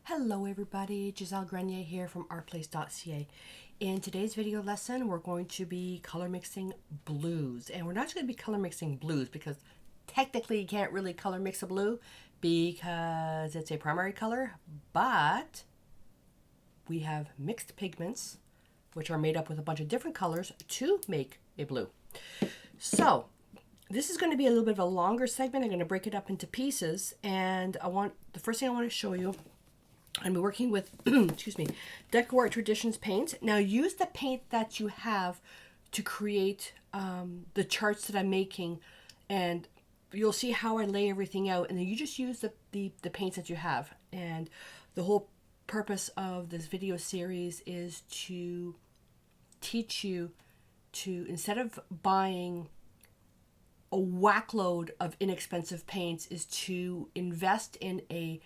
Hello everybody, Giselle Grenier here from artplace.ca. In today's video lesson, we're going to be color mixing blues. And we're not going to be color mixing blues because technically you can't really color mix a blue because it's a primary color, but we have mixed pigments which are made up with a bunch of different colors to make a blue. So this is going to be a little bit of a longer segment. I'm going to break it up into pieces, and the first thing I want to show you, I'm working with, excuse me, DecoArt Traditions paint. Now use the paint that you have to create the charts that I'm making, and you'll see how I lay everything out, and then you just use the paints that you have. And the whole purpose of this video series is to teach you to, instead of buying a whack load of inexpensive paints, is to invest in a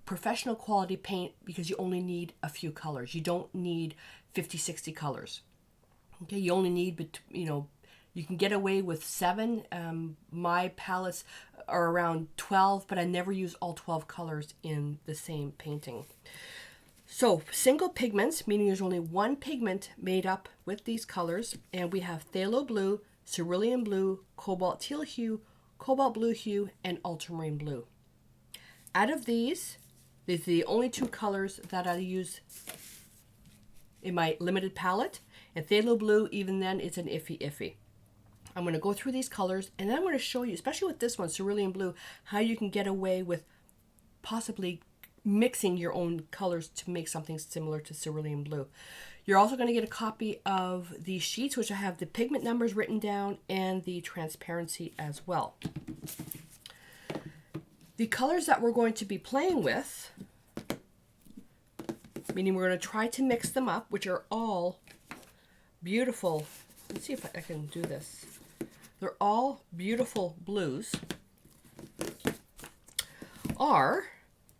professional quality paint, because you only need a few colors. You don't need 50-60 colors. Okay, you only need, you can get away with 7. My palettes are around 12, but I never use all 12 colors in the same painting. So single pigments, meaning there's only one pigment made up with these colors, and we have Phthalo blue, Cerulean blue, Cobalt teal hue, Cobalt blue hue, and Ultramarine blue. Out of these are the only 2 colors that I use in my limited palette, and Phthalo blue, even then, it's an iffy. I'm going to go through these colors, and then I'm going to show you, especially with this one, Cerulean blue, how you can get away with possibly mixing your own colors to make something similar to Cerulean blue. You're also going to get a copy of these sheets, which I have the pigment numbers written down and the transparency as well. The colors that we're going to be playing with, meaning we're going to try to mix them up, which are all beautiful. Let's see if I can do this. They're all beautiful blues. Are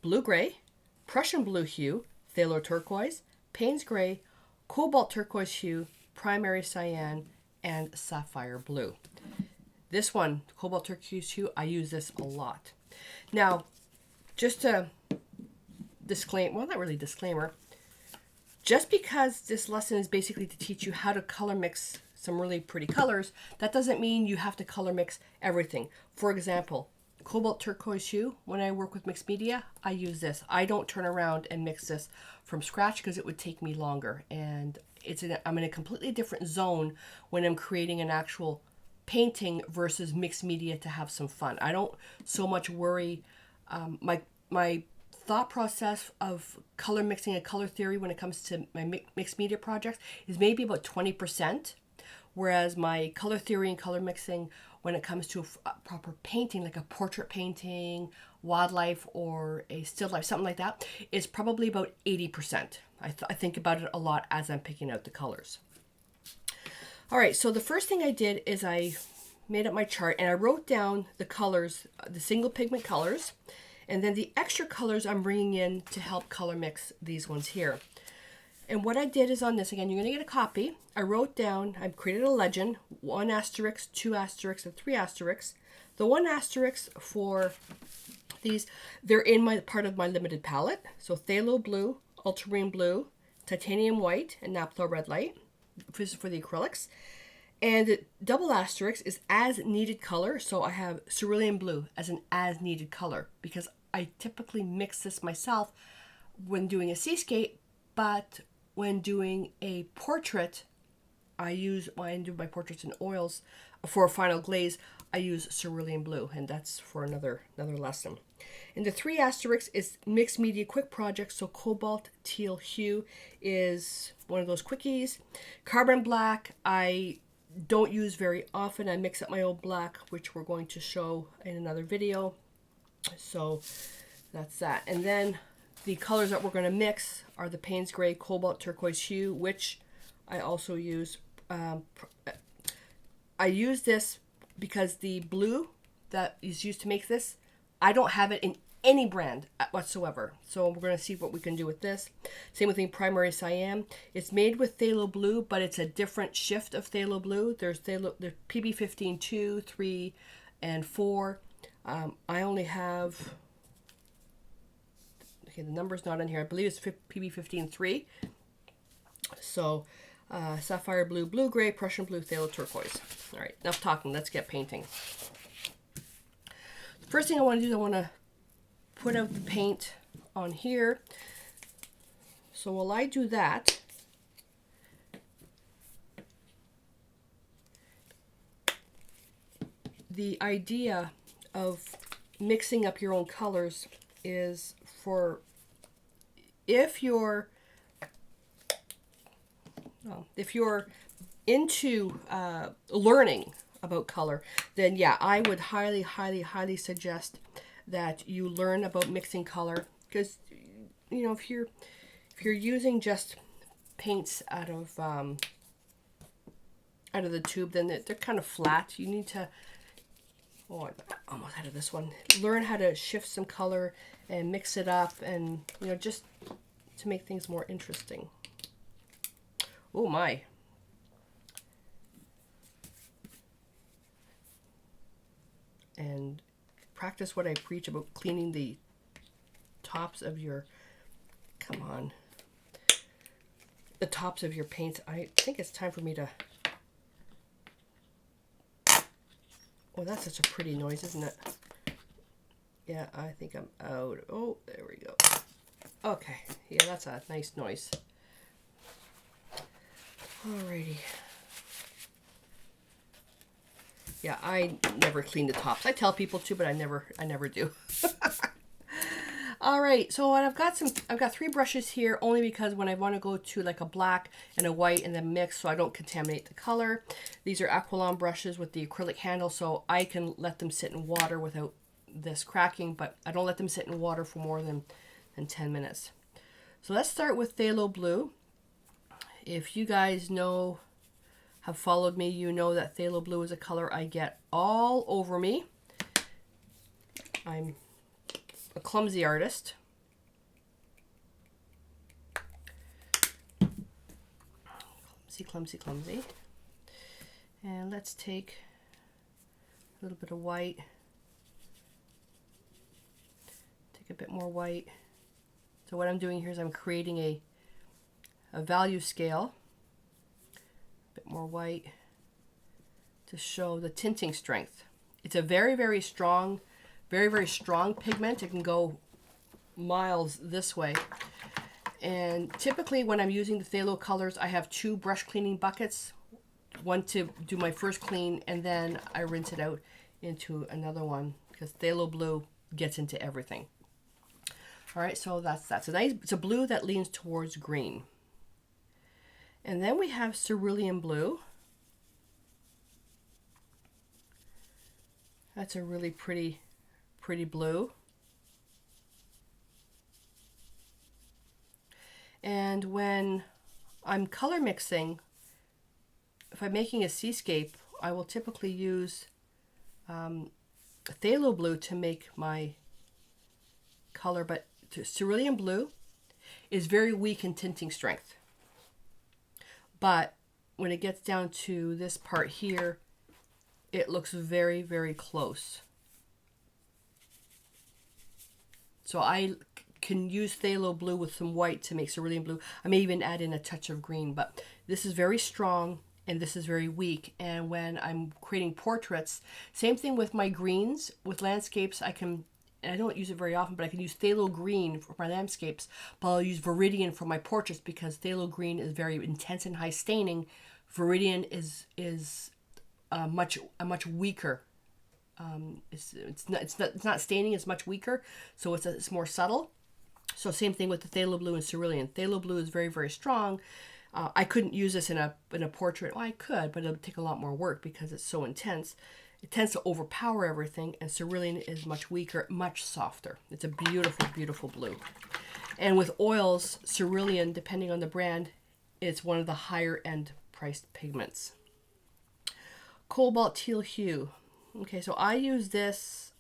blue gray, Prussian blue hue, Phthalo turquoise, Payne's gray, Cobalt turquoise hue, primary cyan, and sapphire blue. This one, Cobalt turquoise hue, I use this a lot. Now, just a disclaimer, well, not really disclaimer, just because this lesson is basically to teach you how to color mix some really pretty colors, that doesn't mean you have to color mix everything. For example, Cobalt turquoise hue, when I work with mixed media, I use this. I don't turn around and mix this from scratch because it would take me longer. And I'm in a completely different zone when I'm creating an actual painting versus mixed media to have some fun. I don't so much worry. My thought process of color mixing and color theory when it comes to my mixed media projects is maybe about 20%, whereas my color theory and color mixing when it comes to a proper painting, like a portrait painting, wildlife, or a still life, something like that, is probably about 80%. I think about it a lot as I'm picking out the colors. All right, so the first thing I did is I made up my chart and I wrote down the colors, the single pigment colors, and then the extra colors I'm bringing in to help color mix these ones here. And what I did is on this, again, you're going to get a copy. I wrote down, I created a legend, 1 asterisk, 2 asterisks, and 3 asterisks. The 1 asterisk for these, they're in my part of my limited palette. So Phthalo blue, Ultramarine blue, Titanium white, and Napthol red light. This is for the acrylics. And the double asterisk is as needed color. So I have Cerulean blue as an as needed color because I typically mix this myself when doing a seascape, but when doing a portrait, when I do my portraits in oils for a final glaze, I use Cerulean blue, and that's for another lesson. And the 3 asterisks is mixed media quick projects. So Cobalt teal hue is one of those quickies. Carbon black I don't use very often. I mix up my old black, which we're going to show in another video. So that's that. And then the colors that we're going to mix are the Payne's gray, Cobalt turquoise hue, which I also use. I use this because the blue that is used to make this, I don't have it in any brand whatsoever. So we're going to see what we can do with this. Same with the primary cyan. It's made with Phthalo blue, but it's a different shift of Phthalo blue. There's PB15 2, 3, and 4. I only have Okay, the number's not in here. I believe it's PB153. So, sapphire blue, blue gray, Prussian blue, phthalo turquoise. All right, enough talking. Let's get painting. The first thing I want to do is I want to put out the paint on here. So while I do that, the idea of mixing up your own colors is for if you're into learning about color, then yeah, I would highly suggest that you learn about mixing color, because you know, if you're using just paints out of the tube, then they're kind of flat. You need to, oh, I'm almost out of this one. Learn how to shift some color and mix it up, and you know, just to make things more interesting. Oh my. And practice what I preach about cleaning the tops of your, come on, the tops of your paints. I think it's time for me to, oh, that's such a pretty noise, isn't it? Yeah, I think I'm out. Oh, there we go. Okay, yeah, that's a nice noise. Alrighty. Yeah, I never clean the tops. I tell people to, but I never do. All right, so I've got 3 brushes here, only because when I want to go to like a black and a white and then mix, so I don't contaminate the color. These are Aqualon brushes with the acrylic handle, so I can let them sit in water without this cracking, but I don't let them sit in water for more than 10 minutes. So let's start with Phthalo blue. If you guys have followed me, you know that Phthalo blue is a color I get all over me. I'm a clumsy artist. Clumsy. And let's take a little bit of white. Take a bit more white. So what I'm doing here is I'm creating a value scale. A bit more white to show the tinting strength. It's a very strong pigment. It can go miles this way. And typically when I'm using the phthalo colors, I have 2 brush cleaning buckets. One to do my first clean, and then I rinse it out into another one, because phthalo blue gets into everything. All right, so that's a nice, it's a blue that leans towards green. And then we have Cerulean blue. That's a really pretty blue. And when I'm color mixing, if I'm making a seascape, I will typically use phthalo blue to make my color, but Cerulean blue is very weak in tinting strength. But when it gets down to this part here, it looks very close. So I can use phthalo blue with some white to make cerulean blue. I may even add in a touch of green, but this is very strong and this is very weak. And when I'm creating portraits, same thing with my greens. With landscapes, I don't use it very often, but I can use phthalo green for my landscapes, but I'll use Viridian for my portraits because phthalo green is very intense and high staining. Viridian is a much weaker. It's not staining. It's much weaker, so it's more subtle. So same thing with the phthalo blue and cerulean. Phthalo blue is very strong. I couldn't use this in a portrait. Well, I could, but it'll take a lot more work because it's so intense. It tends to overpower everything, and cerulean is much weaker, much softer. It's a beautiful blue. And with oils, cerulean, depending on the brand, it's one of the higher end priced pigments. Cobalt teal hue. Okay, so I use this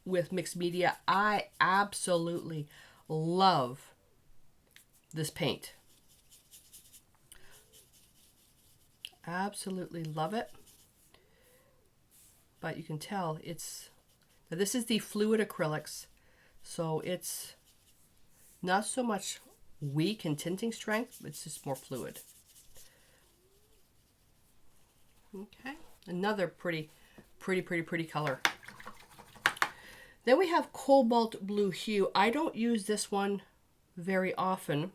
with mixed media. I absolutely love this paint. Absolutely love it. But you can tell now this is the fluid acrylics. So it's not so much weak in tinting strength, it's just more fluid. Okay, another pretty color. Then we have Cobalt Blue Hue. I don't use this one very often.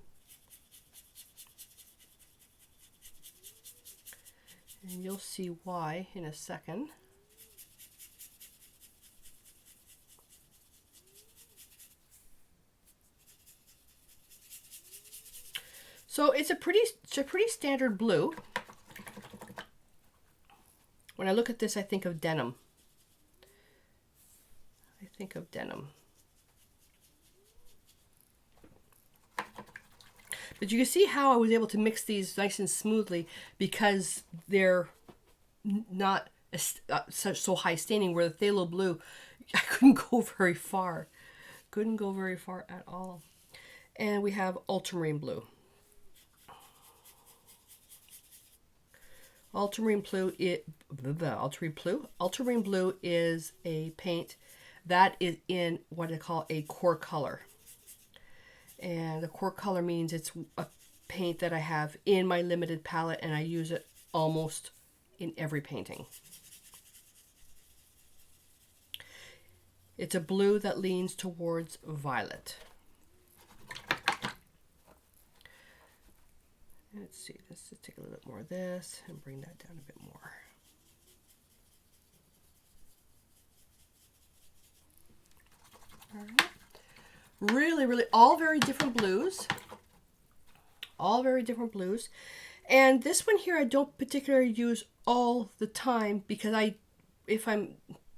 And you'll see why in a second. So it's a pretty standard blue. When I look at this, I think of denim. But you can see how I was able to mix these nice and smoothly because they're not so high staining, where the Phthalo blue, I couldn't go very far. Couldn't go very far at all. And we have Ultramarine blue. Ultramarine blue is a paint that is in what I call a core color. And the core color means it's a paint that I have in my limited palette, and I use it almost in every painting. It's a blue that leans towards violet. Let's see, let's just take a little bit more of this and bring that down a bit more. All right. Really, all very different blues. All very different blues. And this one here I don't particularly use all the time because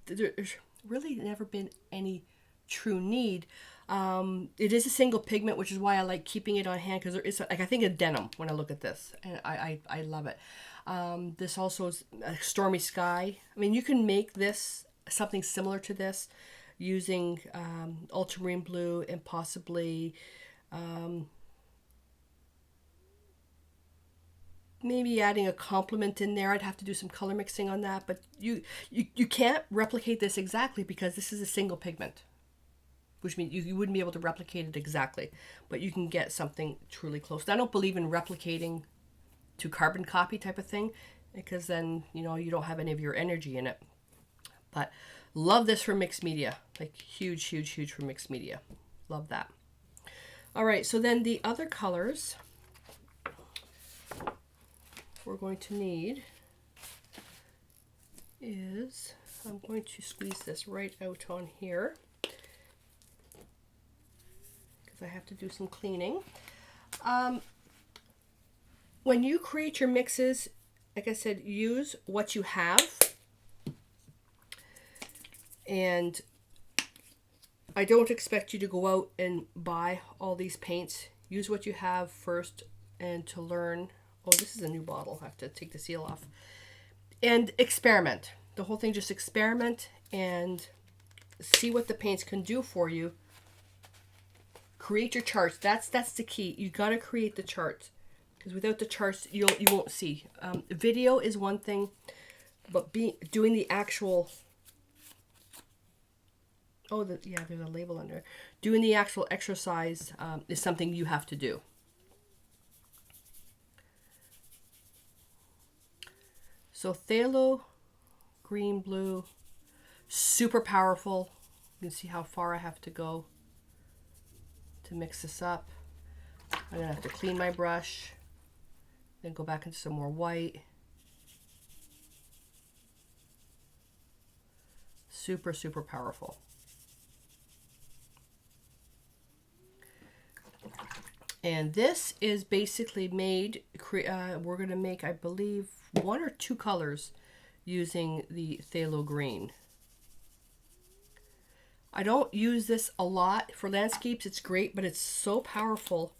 there's really never been any true need. It is a single pigment, which is why I like keeping it on hand, because there is like, I think of denim when I look at this, and I love it. This also is a stormy sky. I mean, you can make this something similar to this using ultramarine blue and possibly maybe adding a complement in there. I'd have to do some color mixing on that, but you can't replicate this exactly because this is a single pigment, which means you wouldn't be able to replicate it exactly, but you can get something truly close. I don't believe in replicating to carbon copy type of thing, because then, you know, you don't have any of your energy in it. But love this for mixed media, like huge for mixed media. Love that. All right, so then the other colors we're going to need is, I'm going to squeeze this right out on here because I have to do some cleaning. When you create your mixes, like I said, use what you have. And I don't expect you to go out and buy all these paints. Use what you have first, and to learn. Oh, this is a new bottle. I have to take the seal off. And experiment. The whole thing, just experiment and see what the paints can do for you. Create your charts. That's the key. You got to create the charts, because without the charts, you won't see. Video is one thing, but doing the actual. Oh, yeah, there's a label under. Doing the actual exercise is something you have to do. So Phthalo, green, blue, super powerful. You can see how far I have to go to mix this up. I'm gonna have to clean my brush, then go back into some more white. Super powerful. And this is basically made, we're going to make, I believe, 1 or 2 colors using the Phthalo green. I don't use this a lot. For landscapes, it's great, but it's so powerful.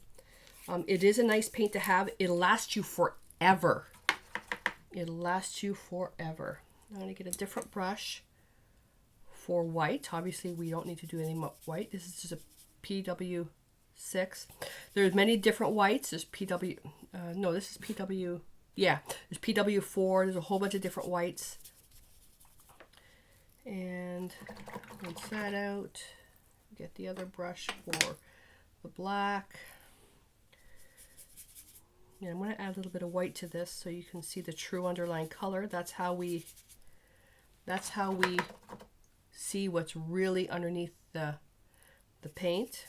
It is a nice paint to have. It'll last you forever. It'll last you forever. I'm going to get a different brush for white. Obviously, we don't need to do any white. This is just a PW6. There's many different whites. There's PW, no, this is PW, yeah, there's PW4. There's a whole bunch of different whites. And rinse that out. Get the other brush for the black. And I'm going to add a little bit of white to this so you can see the true underlying color. That's how we see what's really underneath the paint.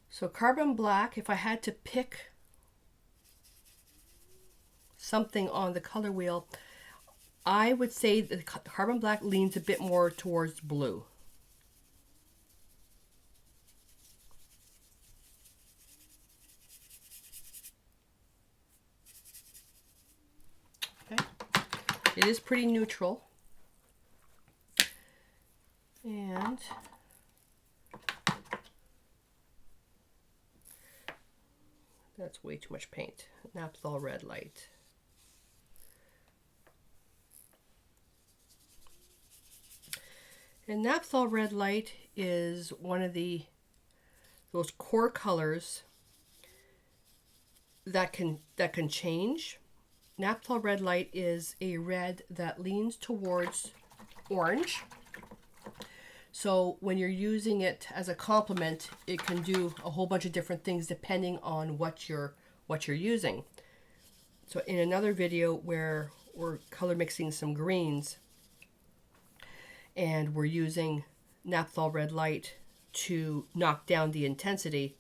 So carbon black, if I had to pick something on the color wheel, I would say the carbon black leans a bit more towards blue. Okay. It is pretty neutral. And that's way too much paint. Napthol red light. And Napthol red light is one of those core colors that can change. Napthol red light is a red that leans towards orange. So when you're using it as a complement, it can do a whole bunch of different things depending on what you're using. So in another video where we're color mixing some greens and we're using Napthol red light to knock down the intensity,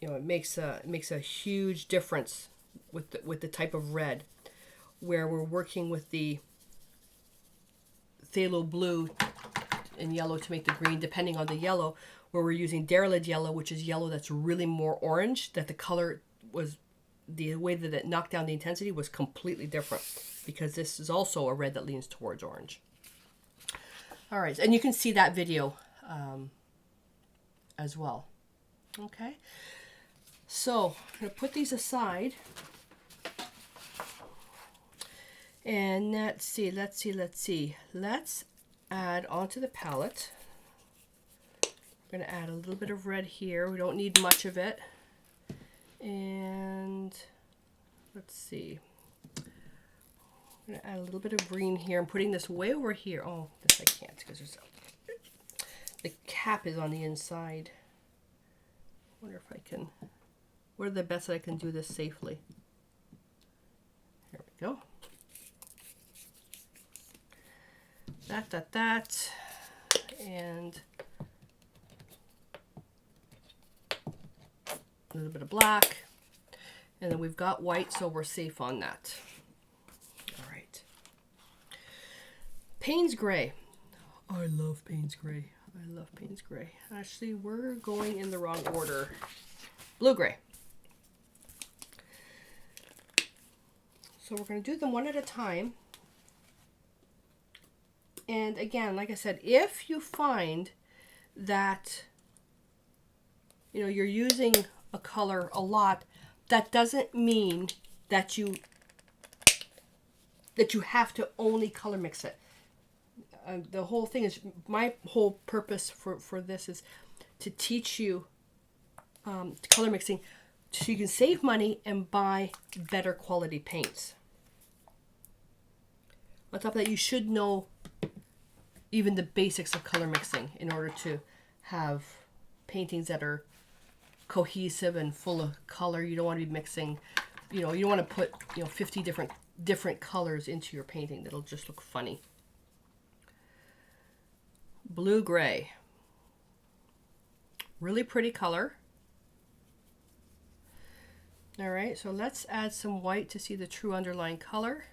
you know, it makes a huge difference with the type of red, where we're working with the phthalo blue and yellow to make the green, depending on the yellow, where we're using Derelid yellow, which is yellow that's really more orange, that the color was, the way that it knocked down the intensity was completely different, because this is also a red that leans towards orange. All right, and you can see that video as well. Okay, so I'm going to put these aside. And let's add onto the palette. I'm going to add a little bit of red here. We don't need much of it. And let's see. I'm going to add a little bit of green here. I'm putting this way over here. Oh, this I can't because the cap is on the inside. I wonder if I can, what are the best that I can do this safely? Here we go. That, and a little bit of black, and then we've got white, so we're safe on that. All right. Payne's gray. I love Payne's gray. I love Payne's gray. Actually, we're going in the wrong order. Blue gray. So we're going to do them one at a time. And again, like I said, if you find that, you know, you're using a color a lot, that doesn't mean that you have to only color mix it. The whole thing is, my whole purpose for this is to teach you color mixing so you can save money and buy better quality paints. On top of that, you should know even the basics of color mixing in order to have paintings that are cohesive and full of color. You don't want to be mixing, you know, you don't want to put, you know, 50 different colors into your painting. That'll just look funny. Blue gray. Really pretty color. All right, so let's add some white to see the true underlying color.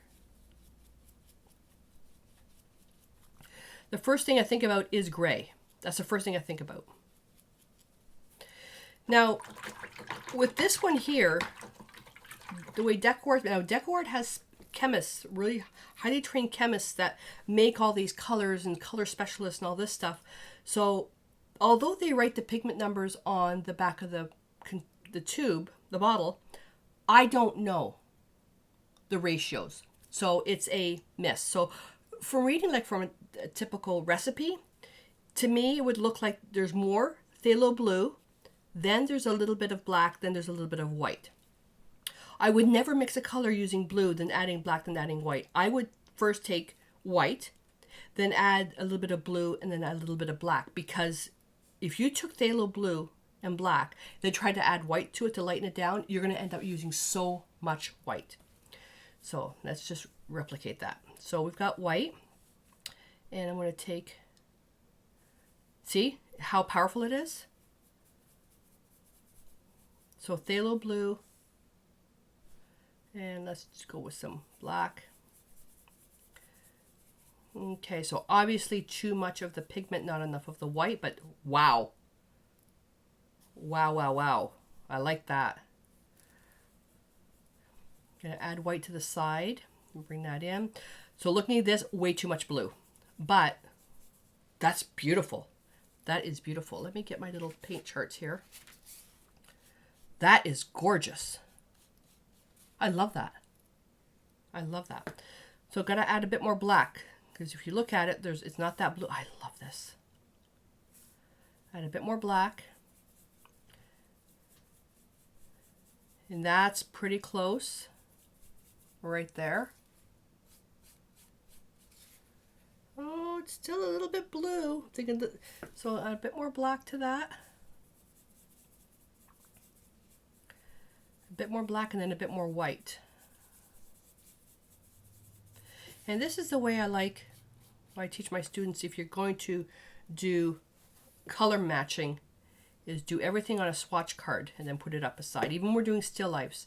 The first thing I think about is gray. That's the first thing I think about. Now, with this one here, the way DecoArt has chemists, really highly trained chemists that make all these colors and color specialists and all this stuff. So although they write the pigment numbers on the back of the tube, the bottle, I don't know the ratios. So it's a miss. So from reading, like from a typical recipe, to me it would look like there's more phthalo blue, then there's a little bit of black, then there's a little bit of white. I would never mix a color using blue, then adding black, then adding white. I would first take white, then add a little bit of blue, and then add a little bit of black. Because if you took phthalo blue and black, then tried to add white to it to lighten it down, you're going to end up using so much white. So let's just replicate that. So we've got white, and I'm going to take, see how powerful it is? So phthalo blue, and let's just go with some black. Okay, so obviously too much of the pigment, not enough of the white, but wow. Wow, wow, wow. I like that. Gonna add white to the side and bring that in. So looking at this, way too much blue, but that's beautiful. That is beautiful. Let me get my little paint charts here. That is gorgeous. I love that. I love that. So gotta add a bit more black, because if you look at it, it's not that blue. I love this. Add a bit more black. And that's pretty close right there. Oh, it's still a little bit blue. So add a bit more black to that. A bit more black and then a bit more white. And this is the way I teach my students, if you're going to do color matching, is do everything on a swatch card and then put it up aside. Even when we're doing still lifes,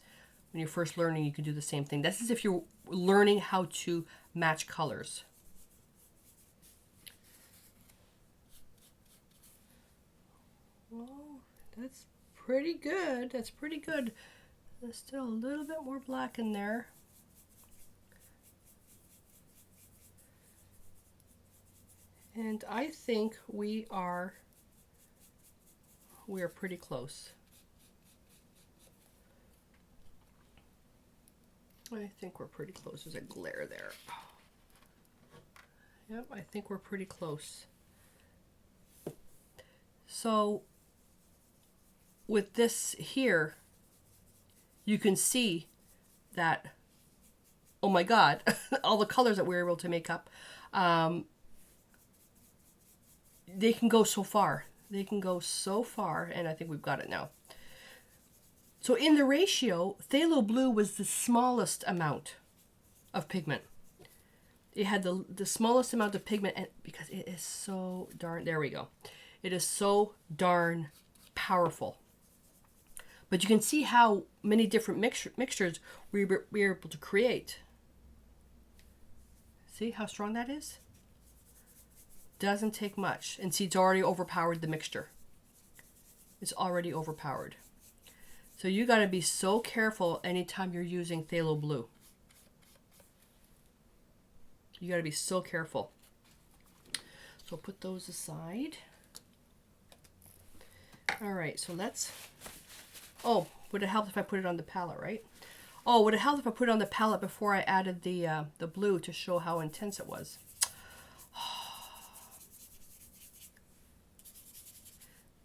when you're first learning, you can do the same thing. This is if you're learning how to match colors. Oh, that's pretty good. That's pretty good. There's still a little bit more black in there. And I think we are pretty close. I think we're pretty close. There's a glare there. Yep, I think we're pretty close. So with this here, you can see that, oh my God, all the colors that we're able to make up, they can go so far. They can go so far, and I think we've got it now. So in the ratio, phthalo blue was the smallest amount of pigment. It had the smallest amount of pigment, and because it is so darn, there we go. It is so darn powerful. But you can see how many different mixtures we were able to create. See how strong that is? Doesn't take much. And see, it's already overpowered the mixture. It's already overpowered. So you got to be so careful anytime you're using phthalo blue. You got to be so careful. So put those aside. All right, so let's, oh, would it help if I put it on the palette, right? Oh, would it help if I put it on the palette before I added the blue to show how intense it was?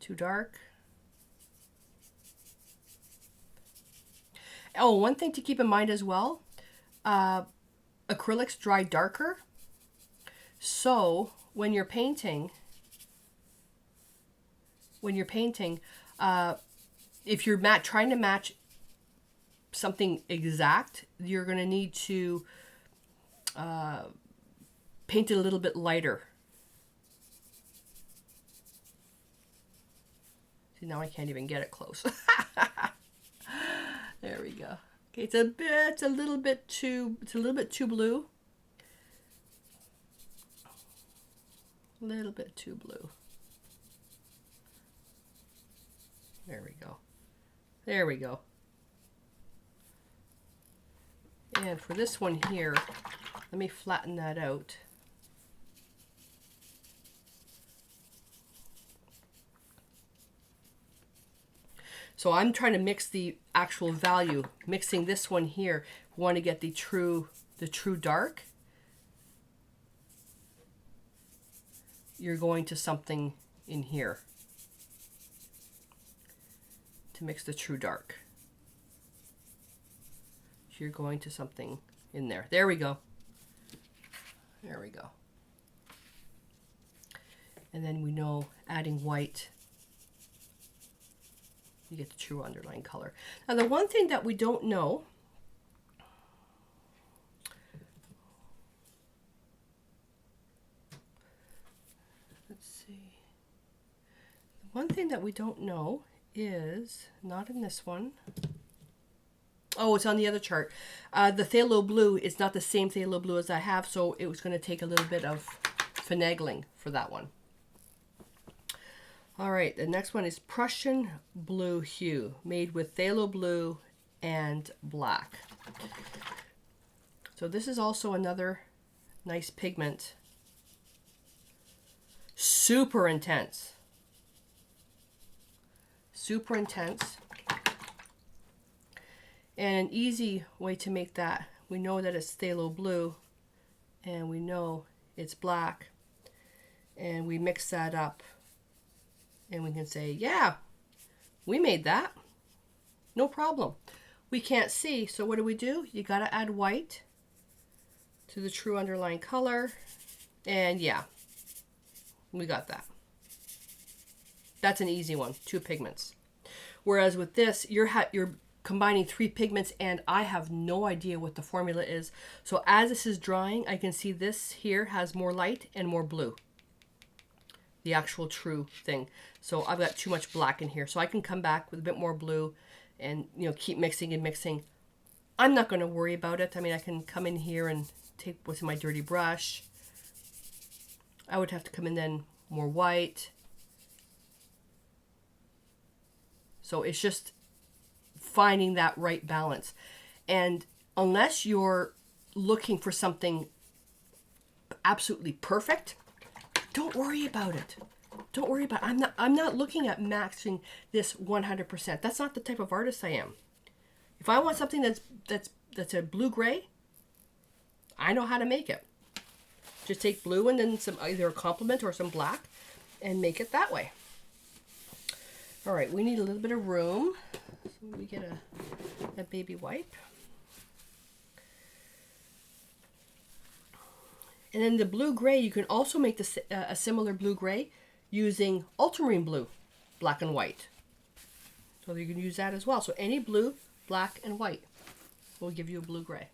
Too dark. Oh, one thing to keep in mind as well, acrylics dry darker. So when you're painting, if you're trying to match something exact, you're going to need to paint it a little bit lighter. See, now I can't even get it close. There we go. Okay, it's a little bit too blue. A little bit too blue. There we go. There we go. And for this one here, let me flatten that out. So I'm trying to mix the actual value, mixing this one here. We want to get the true dark. You're going to something in here to mix the true dark. if you're going to something in there. There we go. There we go. And then we know adding white, you get the true underlying color. Now the one thing that we don't know, let's see, the one thing that we don't know is, not in this one, oh, it's on the other chart. The phthalo blue is not the same phthalo blue as I have, so it was going to take a little bit of finagling for that one. All right, the next one is Prussian blue hue, made with phthalo blue and black. So this is also another nice pigment. Super intense. Super intense. And an easy way to make that, we know that it's phthalo blue and we know it's black, and we mix that up and we can say, yeah, we made that, no problem. We can't see, so what do? You got to add white to the true underlying color, and yeah, we got that. That's an easy one, 2 pigments. Whereas with this, you're combining 3 pigments, and I have no idea what the formula is. So as this is drying, I can see this here has more light and more blue, the actual true thing. So I've got too much black in here, so I can come back with a bit more blue and, you know, keep mixing and mixing. I'm not going to worry about it. I mean, I can come in here and take what's in my dirty brush. I would have to come in then more white. So it's just finding that right balance. And unless you're looking for something absolutely perfect, don't worry about it. Don't worry about it. I'm not looking at maxing this 100%. That's not the type of artist I am. If I want something that's a blue gray, I know how to make it. Just take blue and then some, either a complement or some black, and make it that way. All right, we need a little bit of room. So we get a baby wipe. And then the blue gray, you can also make this, a similar blue gray using ultramarine blue, black and white. So you can use that as well. So any blue, black, and white will give you a blue gray.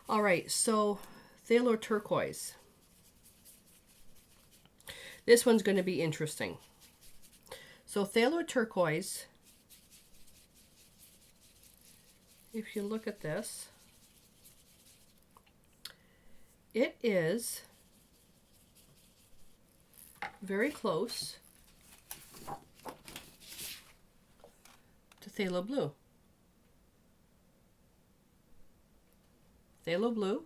All right, so Phthalo turquoise. This one's going to be interesting. So phthalo turquoise, if you look at this, it is very close to phthalo blue. Phthalo blue,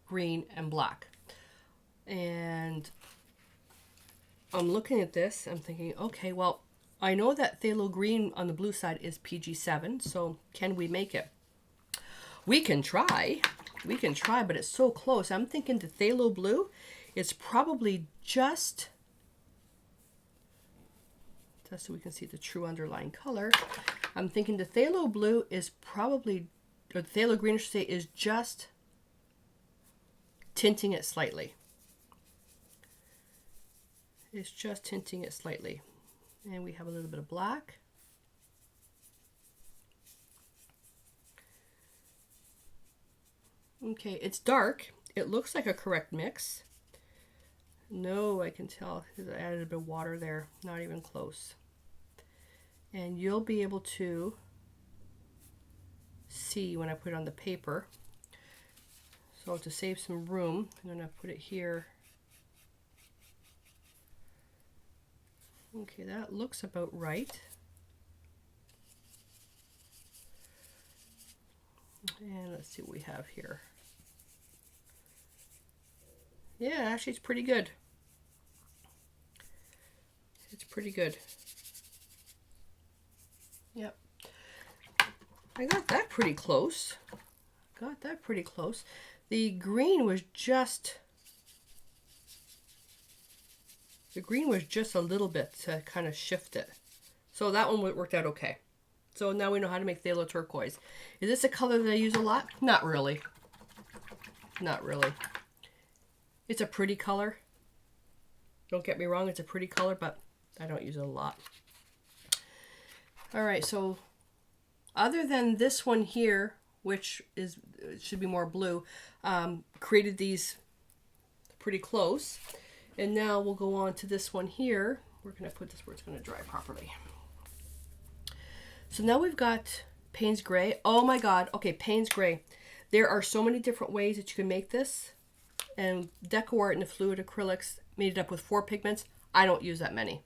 green, and black. And I'm looking at this, I'm thinking, okay, well, I know that phthalo green on the blue side is PG7, so can we make it? We can try, but it's so close. I'm thinking the phthalo blue is probably just so we can see the true underlying color. I'm thinking the phthalo blue is probably, or the phthalo green, I should say, is just tinting it slightly. It's just tinting it slightly. And we have a little bit of black. Okay, it's dark. It looks like a correct mix. No, I can tell because I added a bit of water there. Not even close. And you'll be able to see when I put it on the paper. So to save some room, I'm going to put it here. Okay, that looks about right. And let's see what we have here. Yeah, actually it's pretty good. It's pretty good. Yep. I got that pretty close. Got that pretty close. The green was just a little bit to kind of shift it. So that one worked out okay. So now we know how to make phthalo turquoise. Is this a color that I use a lot? Not really. Not really. It's a pretty color. Don't get me wrong, it's a pretty color, but I don't use it a lot. All right, so other than this one here, which should be more blue, created these pretty close. And now we'll go on to this one here. We're going to put this where it's going to dry properly. So now we've got Payne's Gray. Oh my God. Okay, Payne's Gray. There are so many different ways that you can make this. And DecoArt and the Fluid Acrylics made it up with 4 pigments. I don't use that many.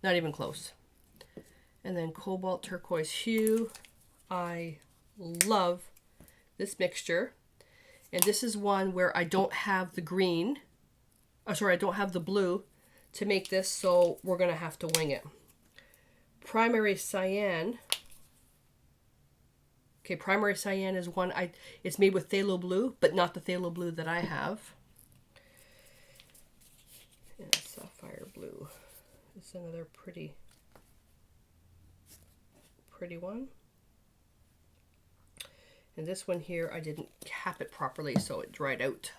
Not even close. And then Cobalt Turquoise Hue. I love this mixture. And this is one where I don't have the green. Oh, sorry, I don't have the blue to make this, so we're going to have to wing it. Primary Cyan. Okay, Primary Cyan is one it's made with phthalo blue, but not the phthalo blue that I have. And Sapphire blue. This is another pretty one. And this one here, I didn't cap it properly, so it dried out.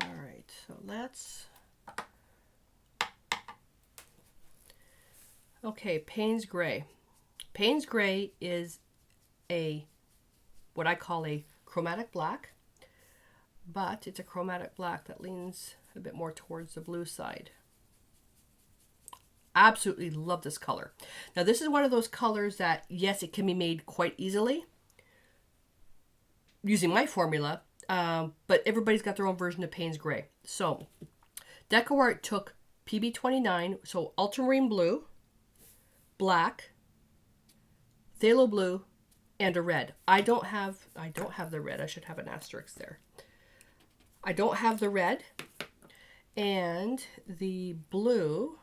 All right, so let's... Okay, Payne's Gray. Payne's Gray is what I call a chromatic black, but it's a chromatic black that leans a bit more towards the blue side. Absolutely love this color. Now this is one of those colors that, yes, it can be made quite easily using my formula, but everybody's got their own version of Payne's Gray. So DecoArt took PB29, so ultramarine blue, black, phthalo blue, and a red. I don't have the red. I should have an asterisk there. I don't have the red, and the blue.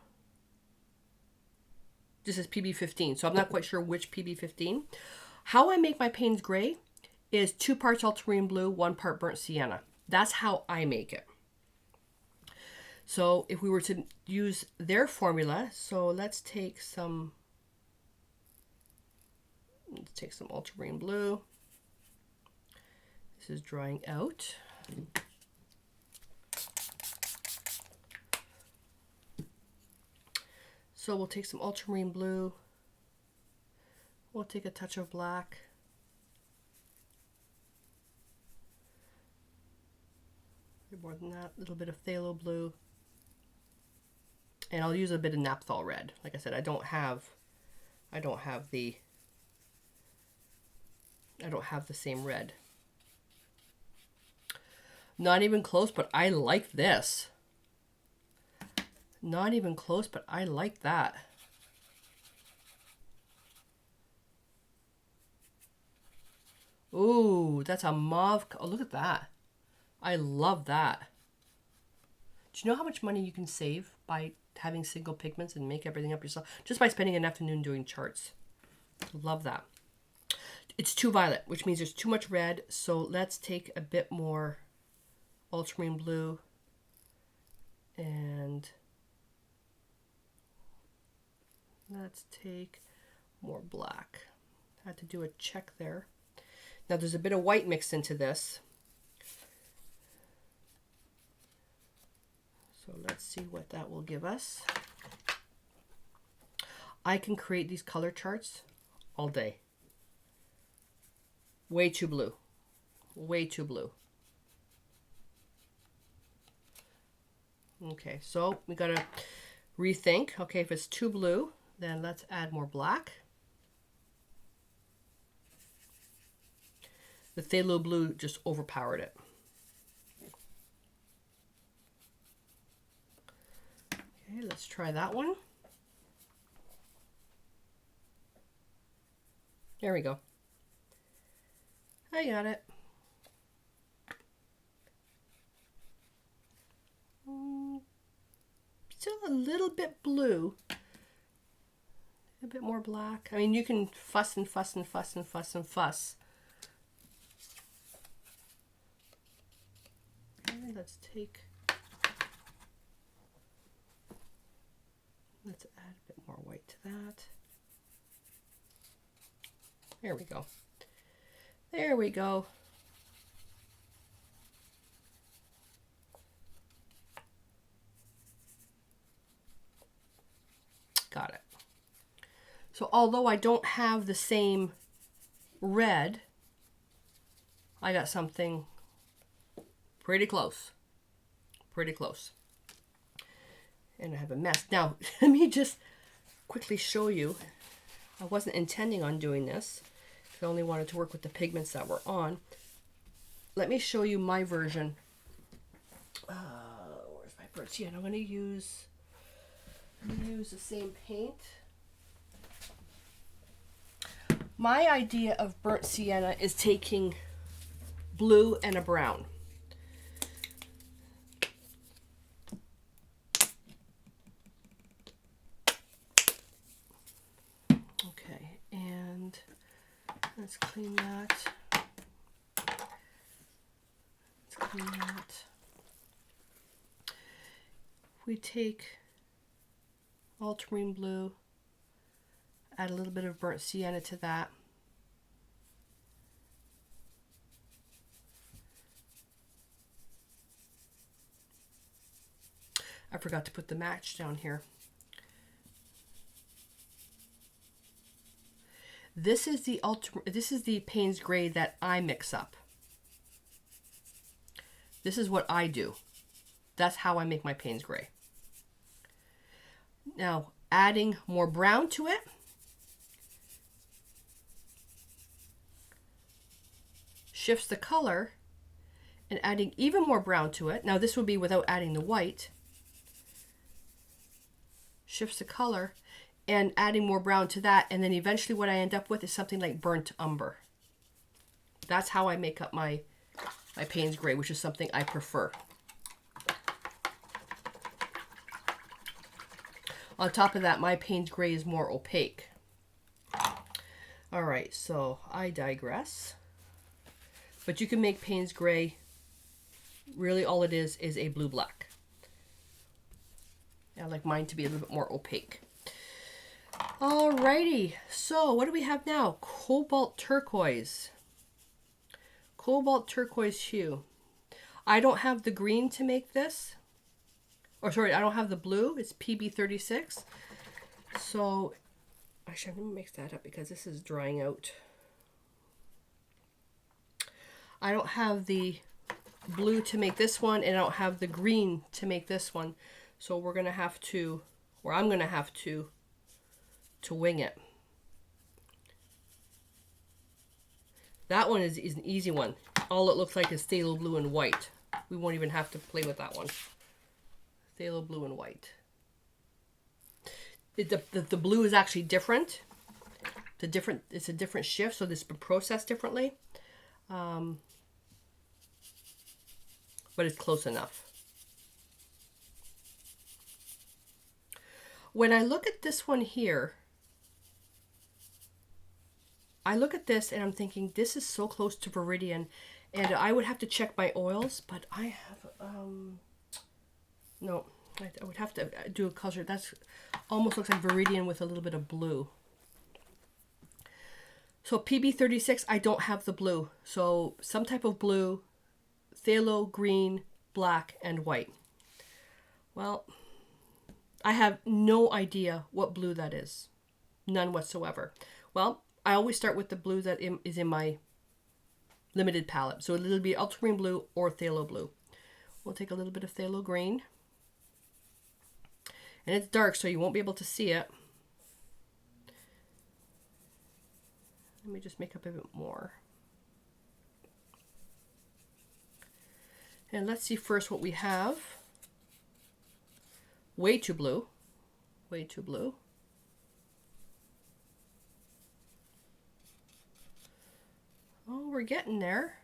This is PB15, so I'm not quite sure which PB15. How I make my Payne's Gray is 2 parts ultramarine blue, 1 part burnt sienna. That's how I make it. So if we were to use their formula, so let's take some ultramarine blue. This is drying out. So we'll take some ultramarine blue. We'll take a touch of black. More than that, a little bit of phthalo blue. And I'll use a bit of Napthol red. Like I said, I don't have the same red. Not even close, but I like this. Not even close, but I like that. Ooh, that's a mauve. Oh, look at that. I love that. Do you know how much money you can save by having single pigments and make everything up yourself? Just by spending an afternoon doing charts. Love that. It's too violet, which means there's too much red. So let's take a bit more ultramarine blue and let's take more black. I had to do a check there. Now there's a bit of white mixed into this. So let's see what that will give us. I can create these color charts all day. Way too blue. Way too blue. Okay, so we gotta rethink. Okay, if it's too blue, then let's add more black. The phthalo blue just overpowered it. Okay, let's try that one. There we go. I got it. Still a little bit blue. A bit more black. I mean, you can fuss and fuss and fuss and fuss and fuss. Okay, let's add a bit more white to that. There we go. There we go. Got it. So although I don't have the same red, I got something pretty close. Pretty close. And I have a mess. Now, let me just quickly show you. I wasn't intending on doing this. I only wanted to work with the pigments that were on. Let me show you my version. Where's my burnt sienna? I'm going to use the same paint. My idea of burnt sienna is taking blue and a brown. Okay, and let's clean that. Let's clean that. We take ultramarine blue, add a little bit of burnt sienna to that. I forgot to put the match down here. This is the Payne's gray that I mix up. This is what I do. That's how I make my Payne's gray. Now, adding more brown to it. Shifts the color, and adding even more brown to it. Now this would be without adding the white. Shifts the color and adding more brown to that, and then eventually what I end up with is something like burnt umber. That's how I make up my Payne's gray, which is something I prefer. On top of that, my Payne's gray is more opaque. All right, so I digress. But you can make Payne's gray, really all it is a blue-black. I like mine to be a little bit more opaque. Alrighty, so what do we have now? Cobalt turquoise. Cobalt turquoise hue. I don't have the green to make this. Or sorry, I don't have the blue. It's PB36. So, actually, I'm going to mix that up because this is drying out. I don't have the blue to make this one, and I don't have the green to make this one. So we're going to have to, or I'm going to have to wing it. That one is an easy one. All it looks like is phthalo blue and white. We won't even have to play with that one. Phthalo blue and white. The blue is actually different. It's a different shift, so this has been processed differently. But it's close enough. When I look at this one here, I look at this and I'm thinking, this is so close to Viridian, and I would have to check my oils, but I have, no, I would have to do a color. That's almost looks like Viridian with a little bit of blue. So PB36, I don't have the blue. So some type of blue, phthalo, green, black, and white. Well, I have no idea what blue that is. None whatsoever. Well, I always start with the blue that is in my limited palette. So it'll be ultramarine blue or phthalo blue. We'll take a little bit of phthalo green. And it's dark, so you won't be able to see it. Let me just make up a bit more. And let's see first what we have. Way too blue. Way too blue. Oh, we're getting there.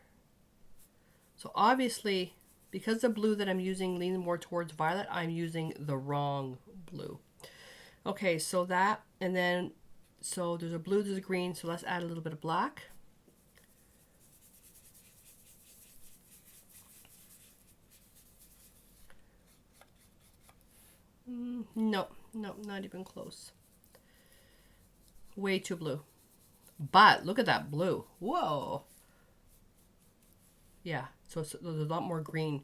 So obviously, because the blue that I'm using leans more towards violet, I'm using the wrong blue. Okay, so that, and then, so there's a blue, there's a green, so let's add a little bit of black. No, not even close. Way too blue. But look at that blue. Whoa. Yeah, so there's a lot more green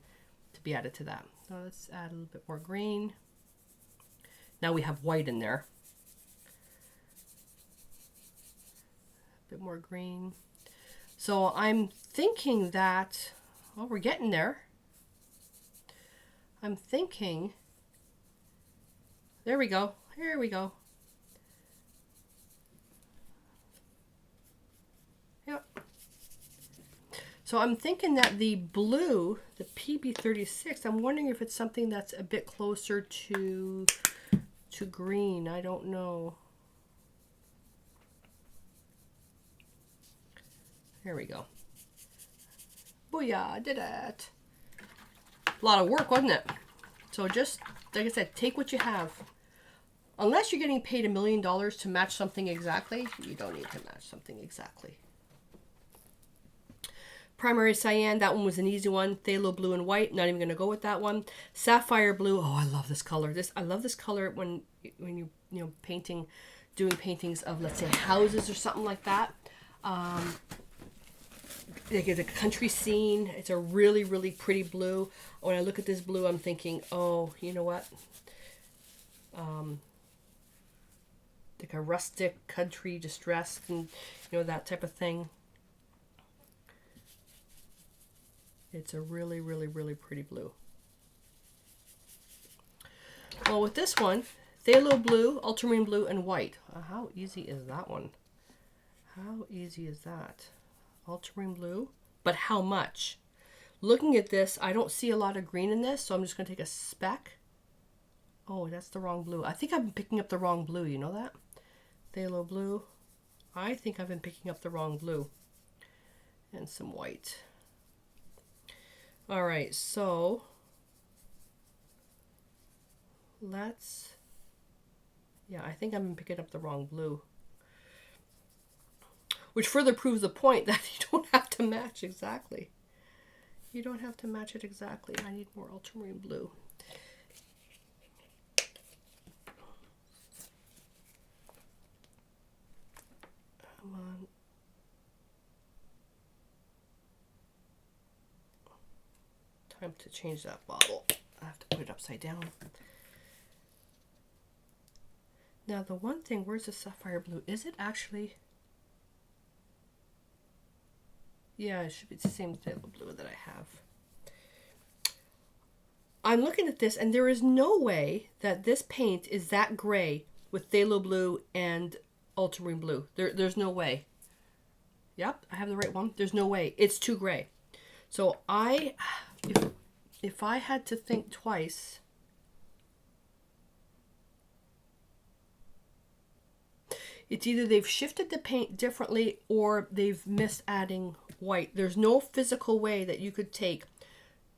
to be added to that. So let's add a little bit more green. Now we have white in there. A bit more green. So I'm thinking that, well, we're getting there. I'm thinking, there we go. Here we go. Yep. So I'm thinking that the blue, the PB36, I'm wondering if it's something that's a bit closer to green. I don't know. There we go. Booyah, I did it. A lot of work, wasn't it? So just, like I said, take what you have. Unless you're getting paid $1 million to match something exactly, you don't need to match something exactly. Primary cyan, that one was an easy one. Phthalo blue and white, not even going to go with that one. Sapphire blue, oh, I love this color. I love this color when you know painting, doing paintings of, let's say, houses or something like that. Like it's a country scene. It's a really, really pretty blue. When I look at this blue, I'm thinking, oh, you know what? Like a rustic country distressed, and you know, that type of thing. It's a really, really, really pretty blue. Well, with this one, phthalo blue, ultramarine blue, and white. How easy is that one? How easy is that? Ultramarine blue, but how much? Looking at this, I don't see a lot of green in this, so I'm just going to take a speck. Oh, that's the wrong blue. I think I've been picking up the wrong blue. You know that? Phthalo blue. I think I've been picking up the wrong blue. And some white. All right, so let's, yeah, I think I'm picking up the wrong blue. Which further proves the point that you don't have to match exactly. You don't have to match it exactly. I need more ultramarine blue. Come on. Time to change that bottle. I have to put it upside down. Now the one thing, where's the sapphire blue? Is it actually? Yeah, it should be the same phthalo blue that I have. I'm looking at this and there is no way that this paint is that gray with phthalo blue and ultramarine blue. There's no way. Yep, I have the right one. There's no way. It's too gray. So if I had to think twice, it's either they've shifted the paint differently or they've missed adding white. There's no physical way that you could take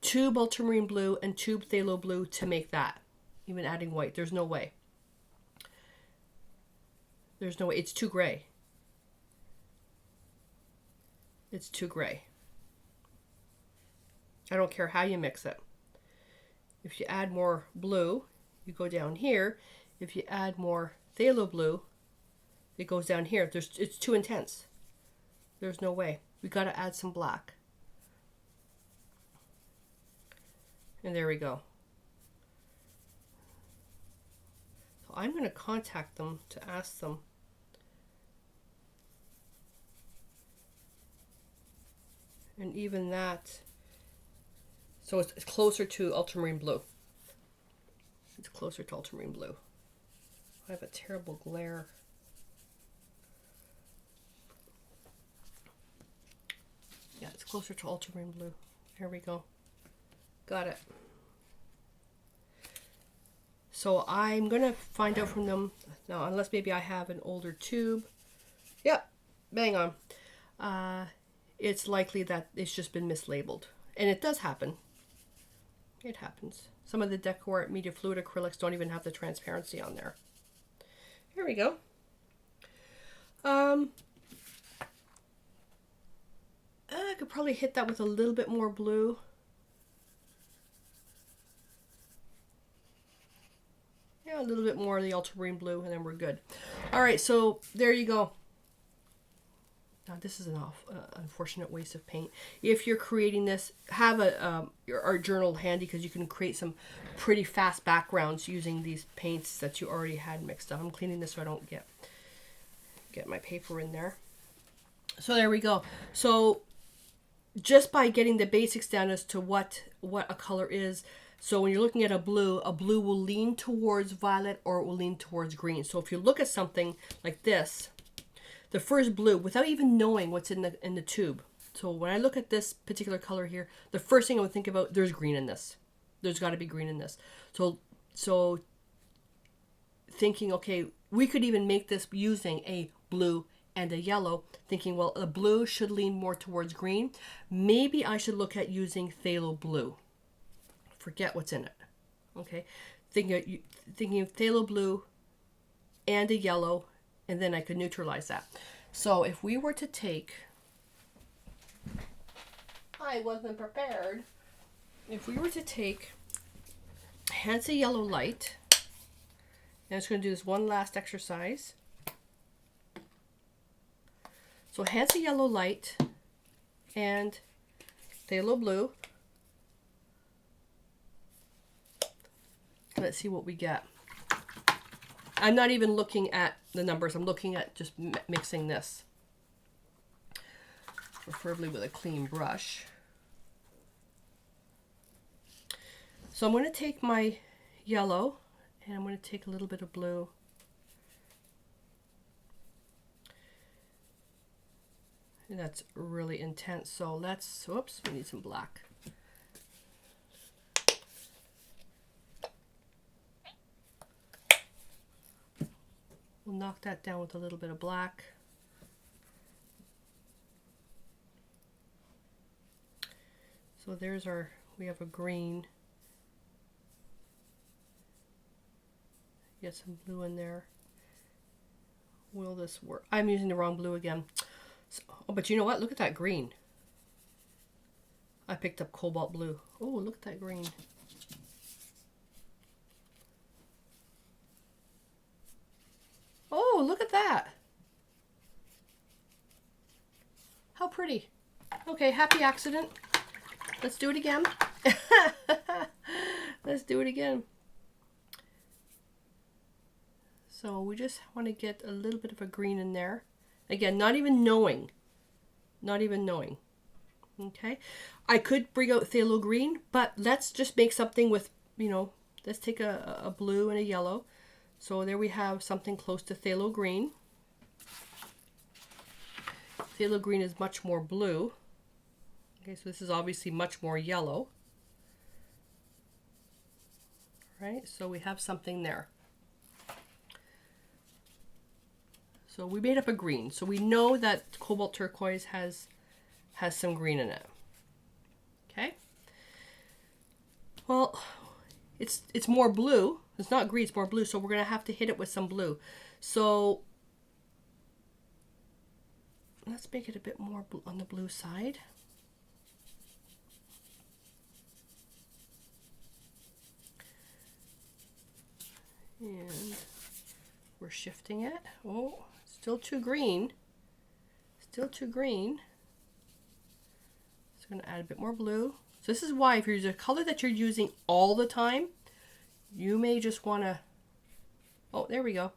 tube ultramarine blue and tube phthalo blue to make that, even adding white. There's no way. There's no way. It's too gray. It's too gray. I don't care how you mix it. If you add more blue, you go down here. If you add more phthalo blue, it goes down here. It's too intense. There's no way. We got to add some black. And there we go. So I'm going to contact them to ask them. And even that, so it's closer to ultramarine blue. It's closer to ultramarine blue. I have a terrible glare. Yeah, it's closer to ultramarine blue. Here we go. Got it. So I'm going to find out from them. Now, unless maybe I have an older tube. Yep, bang on. It's likely that it's just been mislabeled. And it does happen. It happens. Some of the DecoArt Media Fluid acrylics don't even have the transparency on there. Here we go. I could probably hit that with a little bit more blue. A little bit more of the ultramarine blue, and then we're good. All right, so there you go. Now this is an unfortunate waste of paint. If you're creating this, have your art journal handy because you can create some pretty fast backgrounds using these paints that you already had mixed up. I'm cleaning this so I don't get my paper in there. So there we go. So just by getting the basics down as to what a color is, so when you're looking at a blue will lean towards violet or it will lean towards green. So if you look at something like this, the first blue, without even knowing what's in the tube. So when I look at this particular color here, the first thing I would think about, there's green in this. There's got to be green in this. So thinking, okay, we could even make this using a blue and a yellow, thinking, well, the blue should lean more towards green. Maybe I should look at using phthalo blue. Forget what's in it. Okay, thinking of phthalo blue and a yellow, and then I could neutralize that. So if we were to take, I wasn't prepared. If we were to take Hansa Yellow Light, and I'm just going to do this one last exercise. So Hansa Yellow Light and Phthalo Blue. Let's see what we get. I'm not even looking at the numbers. I'm looking at just mixing this, preferably with a clean brush. So I'm going to take my yellow and I'm going to take a little bit of blue. And that's really intense. So let's, whoops, we need some black. We'll knock that down with a little bit of black. So there's our, we have a green. Get some blue in there. Will this work? I'm using the wrong blue again. So, oh, but you know what? Look at that green. I picked up cobalt blue. Oh, look at that green. Oh, look at that. How pretty. Okay, happy accident. Let's do it again. Let's do it again. So we just want to get a little bit of a green in there. Again, not even knowing. Not even knowing. Okay. I could bring out phthalo green, but let's just make something with, you know, let's take a blue and a yellow. So there we have something close to phthalo green. Phthalo green is much more blue. Okay, so this is obviously much more yellow. Right, so we have something there. So we made up a green. So we know that cobalt turquoise has some green in it. Okay. Well, it's more blue. It's not green, it's more blue. So we're going to have to hit it with some blue. So let's make it a bit more on the blue side. And we're shifting it. Oh, still too green. Still too green. So I'm going to add a bit more blue. So this is why if there's a color that you're using all the time, you may just want to, oh, there we go.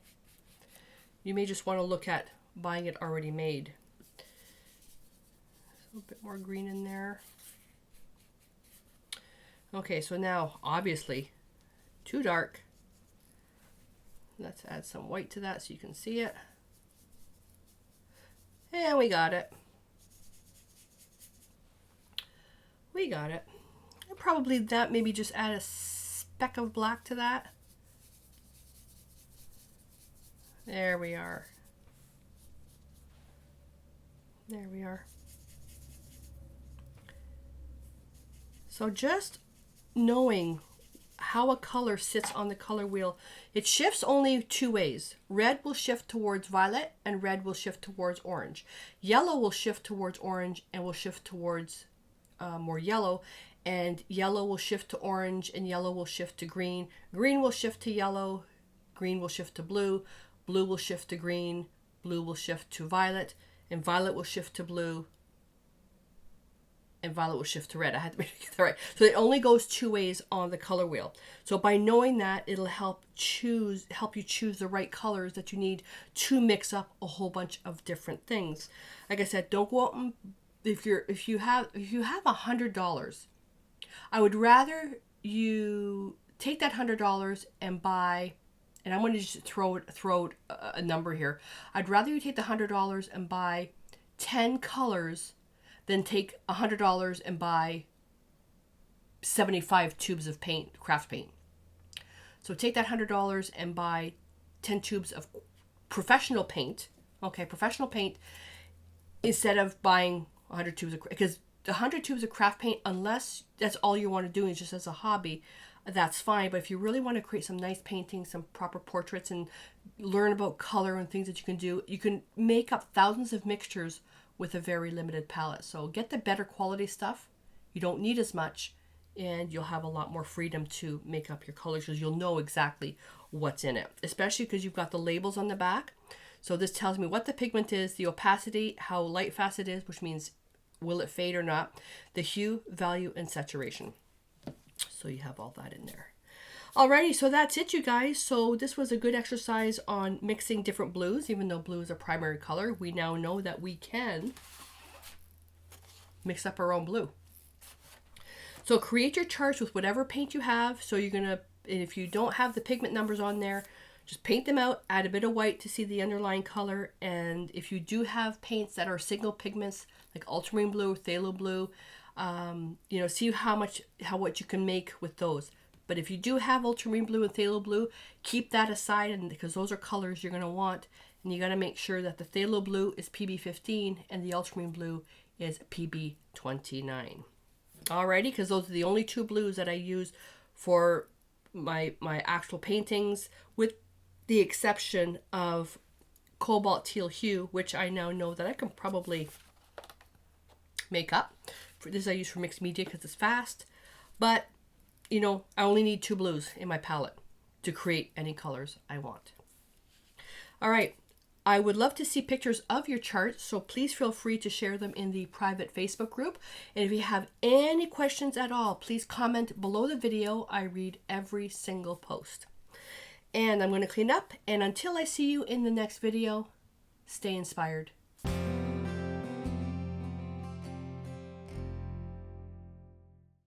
You may just want to look at buying it already made. So a bit more green in there. Okay, so now obviously too dark. Let's add some white to that so you can see it. And we got it. We got it. And probably that, maybe just add a speck of black to that. There we are. There we are. So just knowing how a color sits on the color wheel, it shifts only two ways. Red will shift towards violet and red will shift towards orange. Yellow will shift towards orange and will shift towards more yellow, and yellow will shift to orange and yellow will shift to green. Green will shift to yellow, green will shift to blue, blue will shift to green, blue will shift to violet, and violet will shift to blue, and violet will shift to red. I had to make that right. So it only goes two ways on the color wheel. So by knowing that, it'll help you choose the right colors that you need to mix up a whole bunch of different things. Like I said, don't go out and if you have $100, I would rather you take that $100 and buy, and I'm going to just throw a number here. I'd rather you take the $100 and buy 10 colors than take $100 and buy 75 tubes of paint, craft paint. So take that $100 and buy 10 tubes of professional paint, professional paint, instead of buying 100 tubes of, because the 100 tubes of craft paint, unless that's all you want to do is just as a hobby, that's fine. But if you really want to create some nice paintings, some proper portraits, and learn about color and things that you can do, you can make up thousands of mixtures with a very limited palette. So get the better quality stuff. You don't need as much, and you'll have a lot more freedom to make up your colors because you'll know exactly what's in it, especially because you've got the labels on the back. So this tells me what the pigment is, the opacity, how light fast it is, which means will it fade or not, the hue, value, and saturation. So you have all that in there. Alrighty, so that's it, you guys. So this was a good exercise on mixing different blues. Even though blue is a primary color, we now know that we can mix up our own blue. So create your charts with whatever paint you have. So you're gonna, if you don't have the pigment numbers on there, just paint them out, add a bit of white to see the underlying color. And if you do have paints that are single pigments, like ultramarine blue, phthalo blue, see what you can make with those. But if you do have ultramarine blue and phthalo blue, keep that aside, and because those are colors you're going to want. And you got to make sure that the phthalo blue is PB15 and the ultramarine blue is PB29. Alrighty, because those are the only two blues that I use for my actual paintings, with the exception of Cobalt Teal Hue, which I now know that I can probably make up. For this I use for mixed media because it's fast. But I only need two blues in my palette to create any colors I want. All right. I would love to see pictures of your charts, so please feel free to share them in the private Facebook group. And if you have any questions at all, please comment below the video. I read every single post. And I'm going to clean up. And until I see you in the next video, stay inspired.